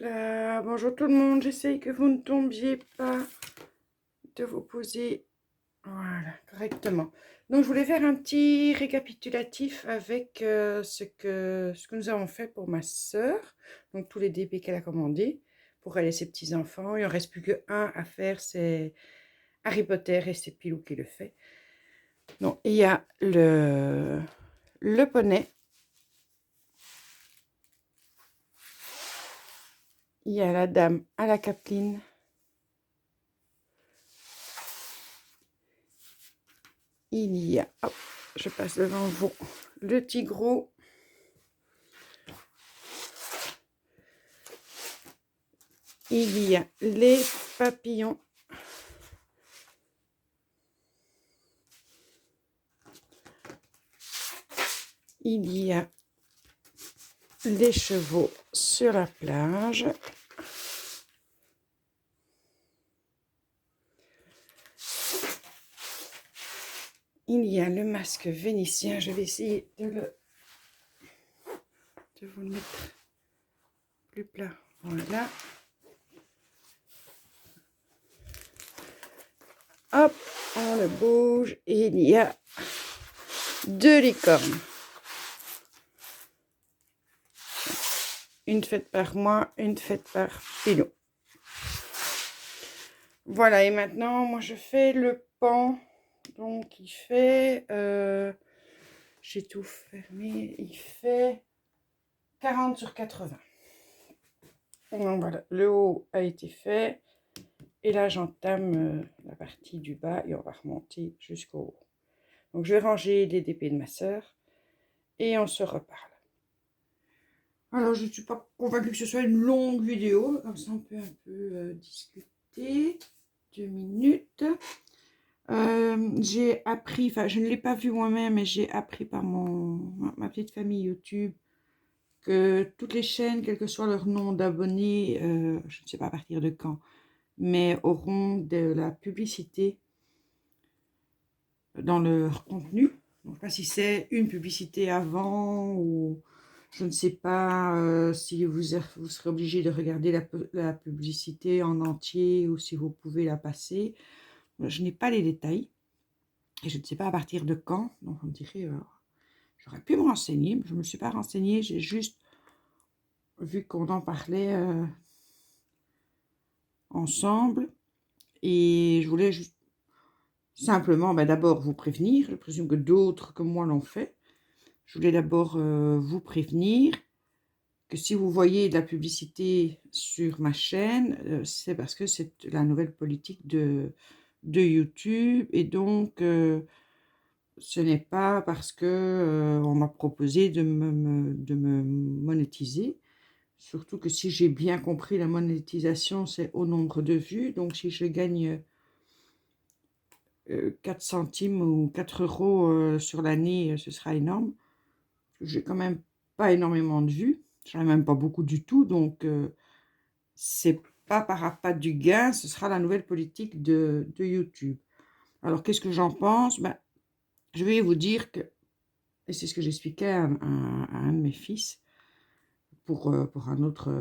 Là, bonjour tout le monde, j'essaye que vous ne tombiez pas, de vous poser voilà, correctement. Donc je voulais faire un petit récapitulatif avec ce que nous avons fait pour ma sœur, donc tous les DP qu'elle a commandés pour elle et ses petits-enfants. Il en reste plus qu'un à faire, c'est Harry Potter et c'est Pilou qui le fait. Donc il y a le poney. Il y a la dame à la capeline. Il y a, hop, je passe devant vous, le tigreau. Il y a les papillons. Il y a les chevaux sur la plage. Il y a le masque vénitien. Je vais essayer de vous le mettre plus plat. Voilà. Hop, on le bouge. Et il y a deux licornes. Une faite par moi, une faite par Pilou. Voilà, et maintenant, moi, je fais le pan. Donc, il fait... j'ai tout fermé. Il fait 40 sur 80. Donc, voilà, le haut a été fait. Et là, j'entame la partie du bas et on va remonter jusqu'au haut. Donc, je vais ranger les DP de ma sœur et on se reparle. Alors, je ne suis pas convaincue que ce soit une longue vidéo. Comme ça, on peut un peu discuter. 2 minutes. J'ai appris, enfin, je ne l'ai pas vu moi-même, mais j'ai appris par ma petite famille YouTube que toutes les chaînes, quel que soit leur nom d'abonnés, je ne sais pas à partir de quand, mais auront de la publicité dans leur contenu. Donc, je ne sais pas si c'est une publicité avant ou je ne sais pas si vous serez obligé de regarder la publicité en entier ou si vous pouvez la passer. Je n'ai pas les détails et je ne sais pas à partir de quand. Donc, on dirait, j'aurais pu me renseigner, mais je ne me suis pas renseignée. J'ai juste vu qu'on en parlait ensemble et je voulais juste simplement, d'abord vous prévenir. Je présume que d'autres que moi l'ont fait. Je voulais d'abord vous prévenir que si vous voyez de la publicité sur ma chaîne, c'est parce que c'est la nouvelle politique de YouTube et donc ce n'est pas parce que on m'a proposé de me monétiser. Surtout que si j'ai bien compris, la monétisation, c'est au nombre de vues. Donc, si je gagne 4 centimes ou 4 euros sur l'année, ce sera énorme. J'ai quand même pas énormément de vues. J'en ai même pas beaucoup du tout. Donc, c'est pas par rapport du gain, ce sera la nouvelle politique de YouTube. Alors, qu'est-ce que j'en pense? Je vais vous dire que, et c'est ce que j'expliquais à un de mes fils, pour un autre...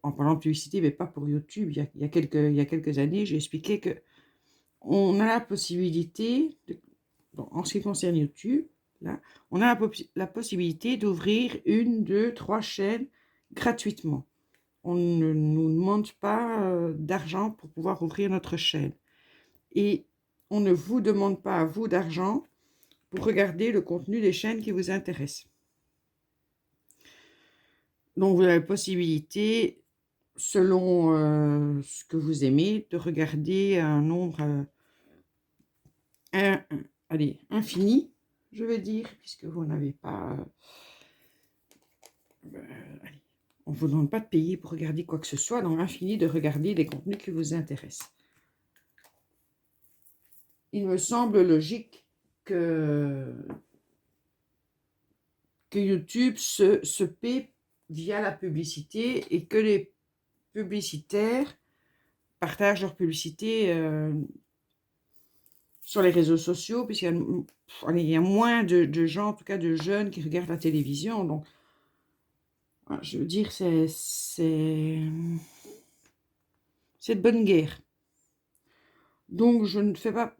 en parlant de publicité, mais pas pour YouTube, il y a quelques années, j'ai expliqué que on a la possibilité, en ce qui concerne YouTube, là, on a la possibilité d'ouvrir 1, 2, 3 chaînes gratuitement. On ne nous demande pas d'argent pour pouvoir ouvrir notre chaîne. Et on ne vous demande pas à vous d'argent pour regarder le contenu des chaînes qui vous intéressent. Donc, vous avez la possibilité, selon ce que vous aimez, de regarder un nombre allez, infini, je vais dire, puisque vous n'avez pas... allez, on ne vous demande pas de payer pour regarder quoi que ce soit, donc infini de regarder les contenus qui vous intéressent. Il me semble logique que YouTube se paie via la publicité et que les publicitaires partagent leur publicité sur les réseaux sociaux, puisqu'il y a moins de gens, en tout cas de jeunes, qui regardent la télévision. Donc, Je veux dire, c'est de bonne guerre. Donc, je ne fais pas,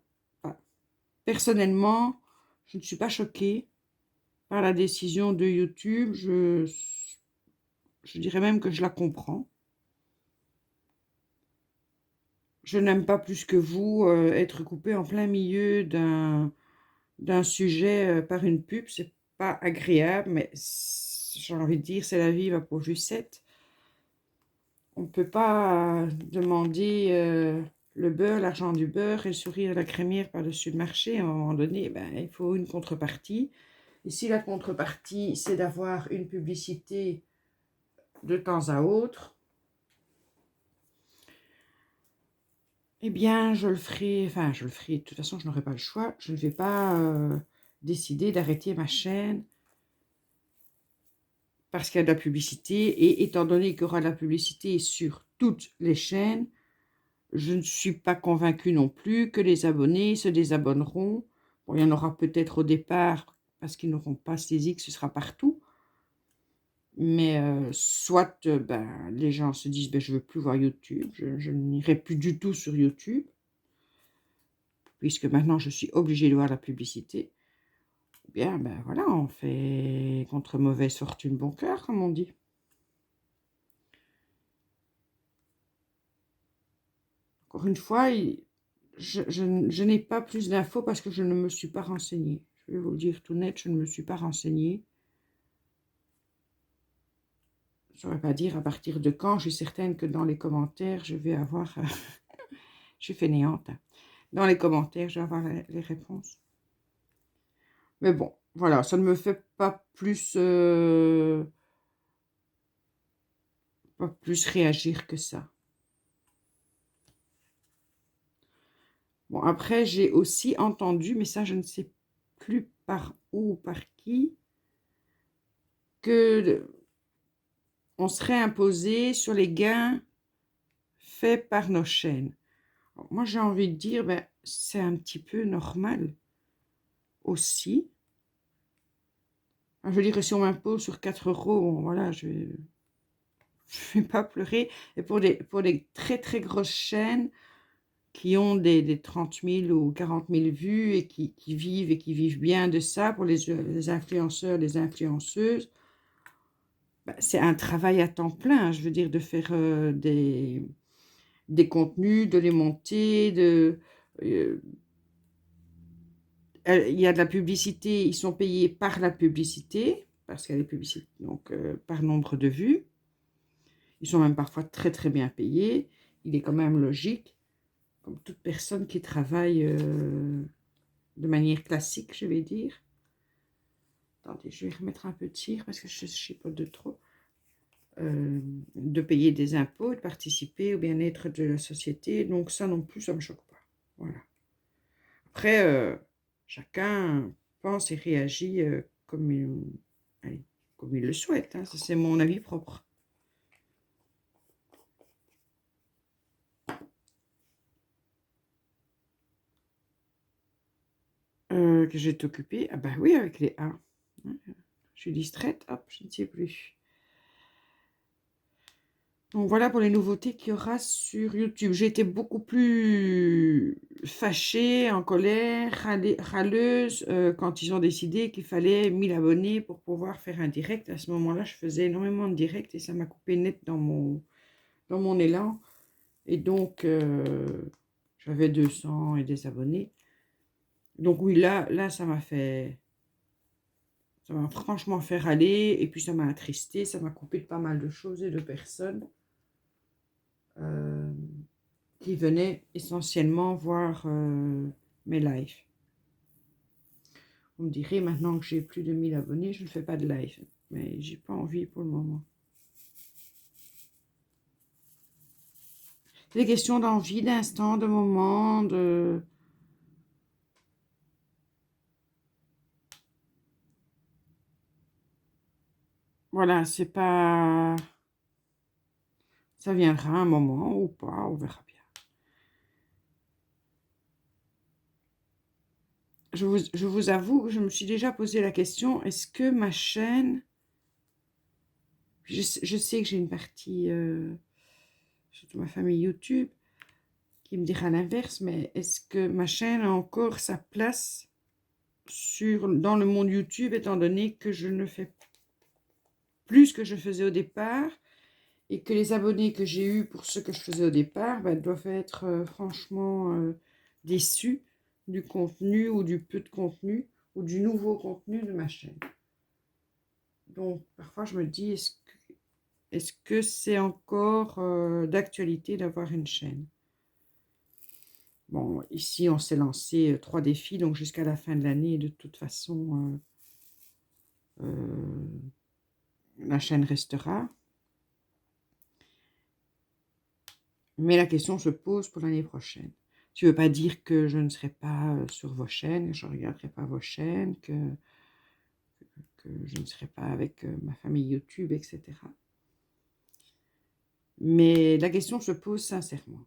personnellement, je ne suis pas choquée par la décision de YouTube. Je dirais même que je la comprends. Je n'aime pas plus que vous être coupé en plein milieu d'un sujet par une pub. C'est pas agréable, mais j'ai envie de dire, c'est la vie, va pour Lucette. On ne peut pas demander le beurre, l'argent du beurre et le sourire de la crémière par-dessus le marché. À un moment donné, ben, il faut une contrepartie. Et si la contrepartie, c'est d'avoir une publicité de temps à autre, eh bien, je le ferai, enfin, je le ferai, de toute façon, je n'aurai pas le choix. Je ne vais pas décider d'arrêter ma chaîne parce qu'il y a de la publicité. Et étant donné qu'il y aura de la publicité sur toutes les chaînes, je ne suis pas convaincue non plus que les abonnés se désabonneront. Bon, il y en aura peut-être au départ parce qu'ils n'auront pas saisi que ce sera partout. Mais soit ben, les gens se disent ben, je ne veux plus voir YouTube, je n'irai plus du tout sur YouTube, puisque maintenant je suis obligée de voir la publicité. Ou bien, ben voilà, on fait contre mauvaise fortune bon cœur, comme on dit. Encore une fois, je n'ai pas plus d'infos parce que je ne me suis pas renseignée. Je vais vous le dire tout net, je ne me suis pas renseignée. Je ne saurais pas dire à partir de quand. Je suis certaine que dans les commentaires, je vais avoir... je suis fainéante. Hein. Dans les commentaires, je vais avoir les réponses. Mais bon, voilà, ça ne me fait pas plus réagir que ça. Bon, après, j'ai aussi entendu, mais ça, je ne sais plus par où ou par qui, que on serait imposé sur les gains faits par nos chaînes. Alors, moi, j'ai envie de dire, ben, c'est un petit peu normal aussi. Je veux dire que si on m'impose sur 4 euros, bon, voilà, je ne vais pas pleurer. Et pour des très très grosses chaînes qui ont des 30 000 ou 40 000 vues et qui vivent bien de ça, pour les influenceurs, les influenceuses, ben, c'est un travail à temps plein. Je veux dire, de faire des contenus, de les monter, il y a de la publicité, ils sont payés par la publicité, parce qu'il y a des publicités, donc par nombre de vues. Ils sont même parfois très très bien payés. Il est quand même logique, comme toute personne qui travaille de manière classique, je vais dire. Attendez, je vais remettre un peu de cire parce que je ne sais pas de trop. De payer des impôts, de participer au bien-être de la société. Donc ça non plus, ça ne me choque pas. Voilà. Après, chacun pense et réagit comme il le souhaite. Hein. Ça, c'est mon avis propre. Que j'ai occupée. Ah ben oui, avec les A. Je suis distraite. Hop, je ne sais plus. Donc voilà pour les nouveautés qu'il y aura sur YouTube. J'ai été beaucoup plus fâchée, en colère, râleuse quand ils ont décidé qu'il fallait 1000 abonnés pour pouvoir faire un direct. À ce moment-là, je faisais énormément de directs et ça m'a coupé net dans mon élan. Et donc, j'avais 200 et des abonnés. Donc oui, là ça m'a franchement fait râler. Et puis ça m'a attristé, ça m'a coupé de pas mal de choses et de personnes. Qui venaient essentiellement voir mes lives. Vous me direz, maintenant que j'ai plus de 1000 abonnés, je ne fais pas de live. Mais j'ai pas envie pour le moment. C'est des questions d'envie, d'instant, de moment, de... Voilà, c'est pas... Ça viendra un moment ou pas, on verra bien. Je vous avoue que je me suis déjà posé la question, est-ce que ma chaîne Je sais que j'ai une partie, surtout ma famille YouTube, qui me dira l'inverse, mais est-ce que ma chaîne a encore sa place dans le monde YouTube, étant donné que je ne fais plus ce que je faisais au départ et que les abonnés que j'ai eus pour ce que je faisais au départ doivent être franchement déçus du contenu ou du peu de contenu ou du nouveau contenu de ma chaîne. Donc parfois je me dis, est-ce que c'est encore d'actualité d'avoir une chaîne? Bon, ici on s'est lancé 3 défis, donc jusqu'à la fin de l'année, de toute façon, la chaîne restera. Mais la question se pose pour l'année prochaine. Ça ne veut pas dire que je ne serai pas sur vos chaînes, que je ne regarderai pas vos chaînes, que je ne serai pas avec ma famille YouTube, etc. Mais la question se pose sincèrement.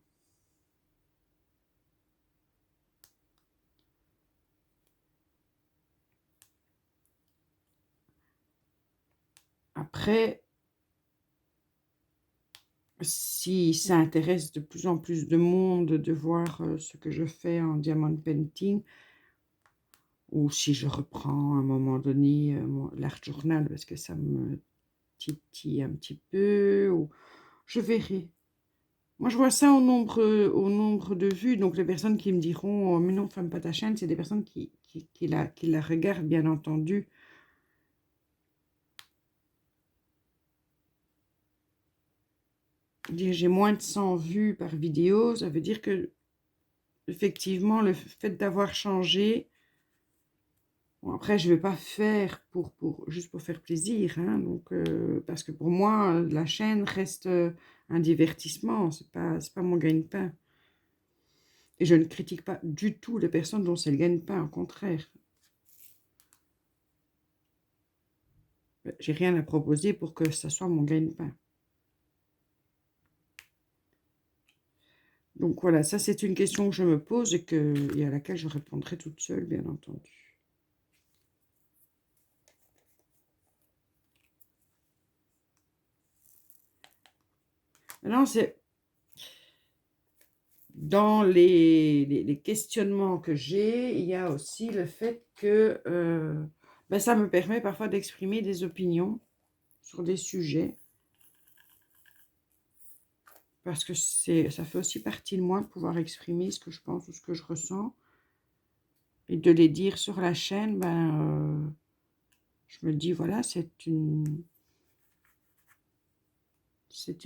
Après, si ça intéresse de plus en plus de monde de voir ce que je fais en diamond painting, ou si je reprends à un moment donné l'art journal parce que ça me titille un petit peu, ou je verrai. Moi, je vois ça au nombre de vues. Donc, les personnes qui me diront mais non, ferme pas ta chaîne, c'est des personnes qui la regardent, bien entendu. J'ai moins de 100 vues par vidéo, ça veut dire que, effectivement, le fait d'avoir changé. Bon, après, je ne vais pas faire juste pour faire plaisir, hein, donc, parce que pour moi, la chaîne reste un divertissement, c'est pas mon gagne-pain. Et je ne critique pas du tout les personnes dont c'est le gagne-pain, au contraire. J'ai rien à proposer pour que ça soit mon gagne-pain. Donc voilà, ça c'est une question que je me pose et à laquelle je répondrai toute seule, bien entendu. Maintenant, c'est dans les questionnements que j'ai, il y a aussi le fait que ça me permet parfois d'exprimer des opinions sur des sujets. Parce que ça fait aussi partie de moi de pouvoir exprimer ce que je pense ou ce que je ressens. Et de les dire sur la chaîne, je me dis, voilà, c'est une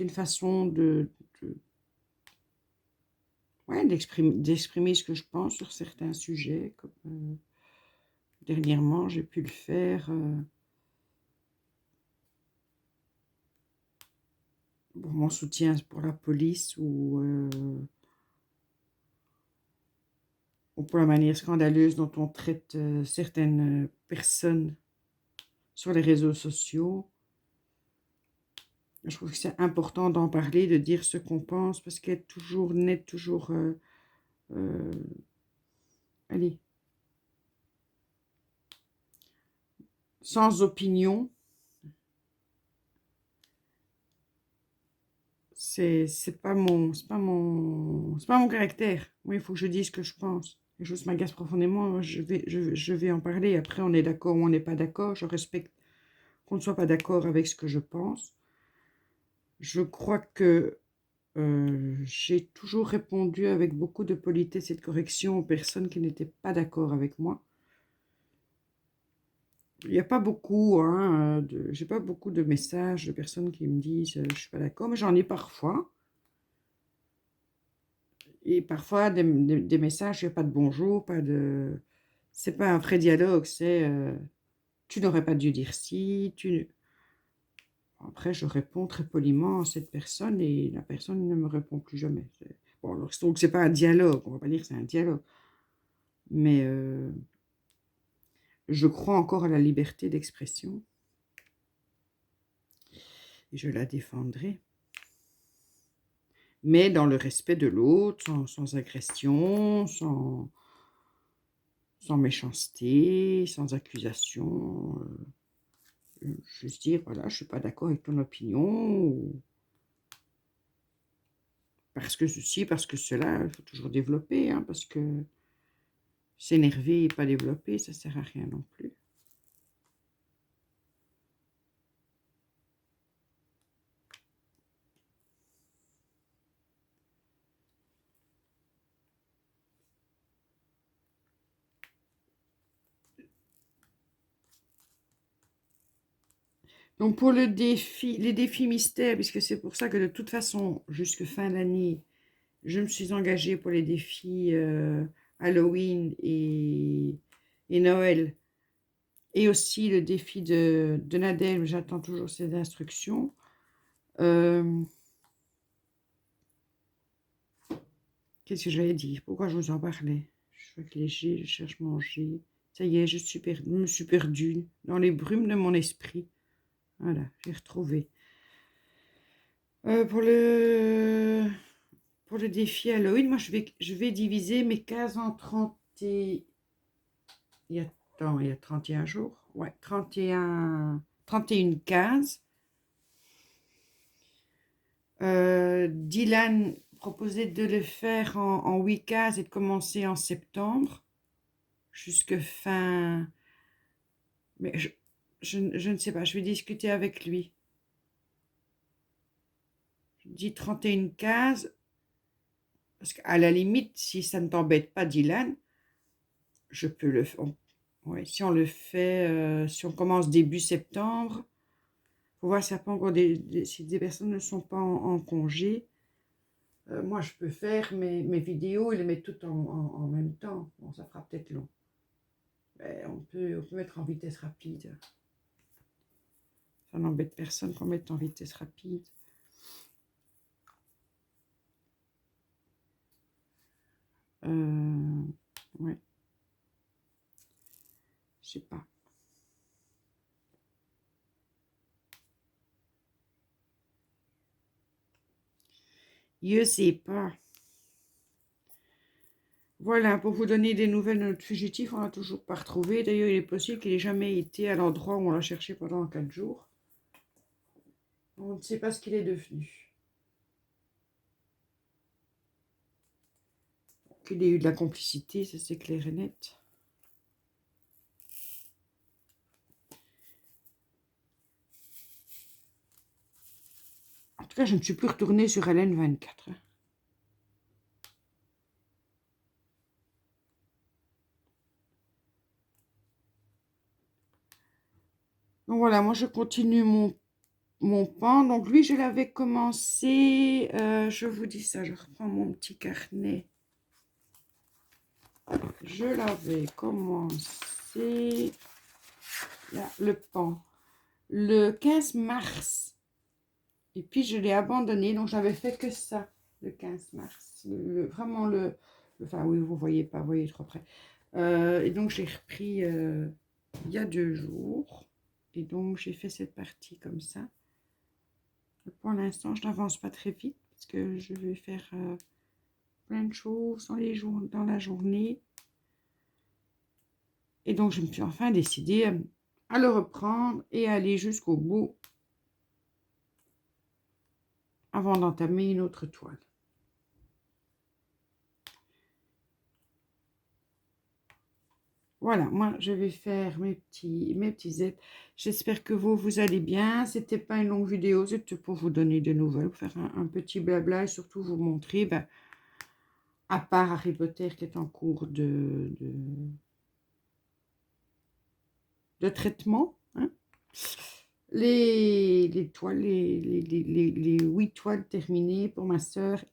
façon d'exprimer ce que je pense sur certains sujets. Comme, dernièrement, j'ai pu le faire pour mon soutien pour la police ou pour la manière scandaleuse dont on traite certaines personnes sur les réseaux sociaux. Je trouve que c'est important d'en parler, de dire ce qu'on pense, parce qu'être toujours net, toujours... allez, sans opinion, c'est pas mon caractère. Moi, il faut que je dise ce que je pense. Les choses m'agacent profondément, je vais en parler. Après, on est d'accord ou on n'est pas d'accord. Je respecte qu'on ne soit pas d'accord avec ce que je pense. Je crois que j'ai toujours répondu avec beaucoup de politesse et de correction aux personnes qui n'étaient pas d'accord avec moi. Il n'y a pas beaucoup, hein, j'ai pas beaucoup de messages de personnes qui me disent je suis pas d'accord, mais j'en ai parfois. Et parfois des messages, il n'y a pas de bonjour, c'est pas un vrai dialogue, c'est tu n'aurais pas dû dire ci, Après, je réponds très poliment à cette personne et la personne ne me répond plus jamais. Bon, donc c'est pas un dialogue, on va pas dire que c'est un dialogue. Mais je crois encore à la liberté d'expression et je la défendrai. Mais dans le respect de l'autre, sans agression, sans méchanceté, sans accusation. juste dire, voilà, je suis pas d'accord avec ton opinion, ou parce que ceci, parce que cela, il faut toujours développer, hein, parce que s'énerver et pas développer, ça sert à rien non plus. Donc pour le défi, les défis mystères, puisque c'est pour ça que de toute façon, jusque fin d'année, je me suis engagée pour les défis Halloween et Noël, et aussi le défi de Nadège, j'attends toujours ses instructions. Qu'est-ce que j'allais dire? Pourquoi je vous en parlais? Je suis léger, je cherche manger. Ça y est, je me suis perdue dans les brumes de mon esprit. Voilà, j'ai retrouvé. Pour le défi Halloween, moi, je vais diviser mes cases en 30 et... il y a 31 jours. Ouais, 31 cases. Dylan proposait de le faire en 8 cases et de commencer en septembre jusque fin... Mais je ne sais pas, je vais discuter avec lui. Je dis 31 cases, parce qu'à la limite, si ça ne t'embête pas, Dylan, je peux le faire. Ouais, si on le fait, si on commence début septembre, faut voir si, pas encore si des personnes ne sont pas en congé. Moi, je peux faire mes vidéos et les mettre toutes en même temps. Bon, ça fera peut-être long. Mais on peut mettre en vitesse rapide. Ça n'embête personne qu'on mette en vitesse rapide. Ouais. Je sais pas. Je sais pas. Voilà, pour vous donner des nouvelles de notre fugitif, on l'a toujours pas retrouvé. D'ailleurs, il est possible qu'il n'ait jamais été à l'endroit où on l'a cherché pendant 4 jours. On ne sait pas ce qu'il est devenu. Qu'il ait eu de la complicité, ça c'est clair et net. En tout cas, je ne suis plus retournée sur LN24. Donc voilà, moi je continue mon pan. Donc lui, je l'avais commencé, je vous dis ça, je reprends mon petit carnet. Je l'avais commencé, là, le pan, le 15 mars. Et puis je l'ai abandonné, donc j'avais fait que ça, le 15 mars. Vraiment enfin oui, vous voyez pas, vous voyez trop près. Et donc j'ai repris il y a 2 jours. Et donc j'ai fait cette partie comme ça. Pour l'instant, je n'avance pas très vite parce que je vais faire plein de choses dans la journée. Et donc je me suis enfin décidée à le reprendre et à aller jusqu'au bout avant d'entamer une autre toile. Voilà, moi je vais faire mes petits aides. J'espère que vous allez bien. C'était pas une longue vidéo, c'était pour vous donner des nouvelles, pour faire un petit blabla et surtout vous montrer, à part Harry Potter qui est en cours de traitement, hein, les toiles, les 8 toiles terminées pour ma soeur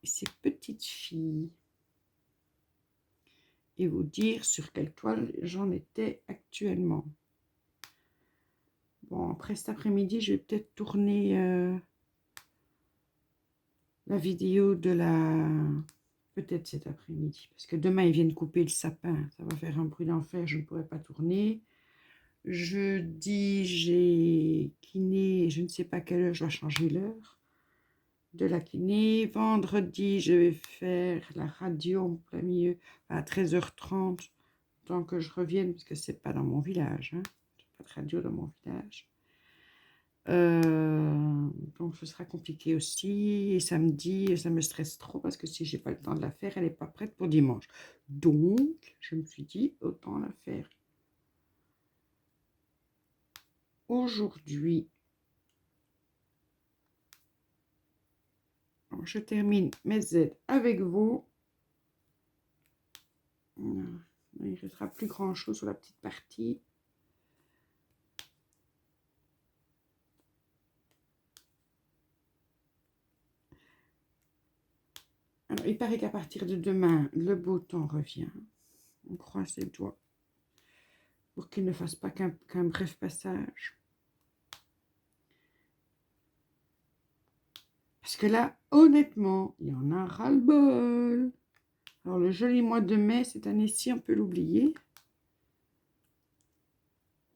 et ses petites filles. Et vous dire sur quelle toile j'en étais actuellement. Bon, après cet après-midi, je vais peut-être tourner la vidéo de la... Peut-être cet après-midi. Parce que demain, ils viennent couper le sapin. Ça va faire un bruit d'enfer, je ne pourrai pas tourner. Jeudi, j'ai kiné, je ne sais pas quelle heure, je dois changer l'heure de la kiné. Vendredi, je vais faire la radio en plein milieu à 13h30, tant que je revienne, parce que c'est pas dans mon village, hein. pas de radio dans mon village. Donc ce sera compliqué aussi. Et samedi, ça me stresse trop parce que si j'ai pas le temps de la faire, elle n'est pas prête pour dimanche. Donc, je me suis dit, autant la faire aujourd'hui. Alors, je termine mes Z avec vous. Il ne restera plus grand chose sur la petite partie. Alors, il paraît qu'à partir de demain, le beau temps revient. On croise les doigts pour qu'il ne fasse pas qu'un bref passage. Parce que là, honnêtement, il y en a ras-le-bol. Alors, le joli mois de mai, cette année-ci, on peut l'oublier.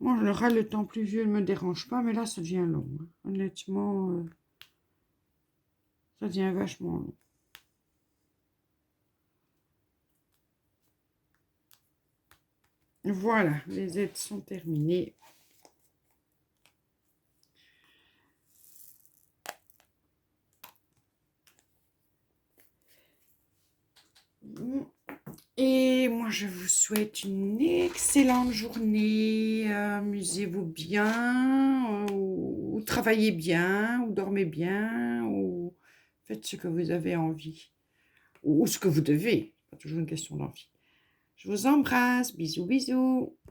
Moi, le ras, le temps pluvieux ne me dérange pas, mais là, ça devient long. Hein. Honnêtement, ça devient vachement long. Voilà, les aides sont terminées. Et moi, je vous souhaite une excellente journée. Amusez-vous bien, ou travaillez bien, ou dormez bien, ou faites ce que vous avez envie. Ou ce que vous devez. C'est pas toujours une question d'envie. Je vous embrasse. Bisous, bisous.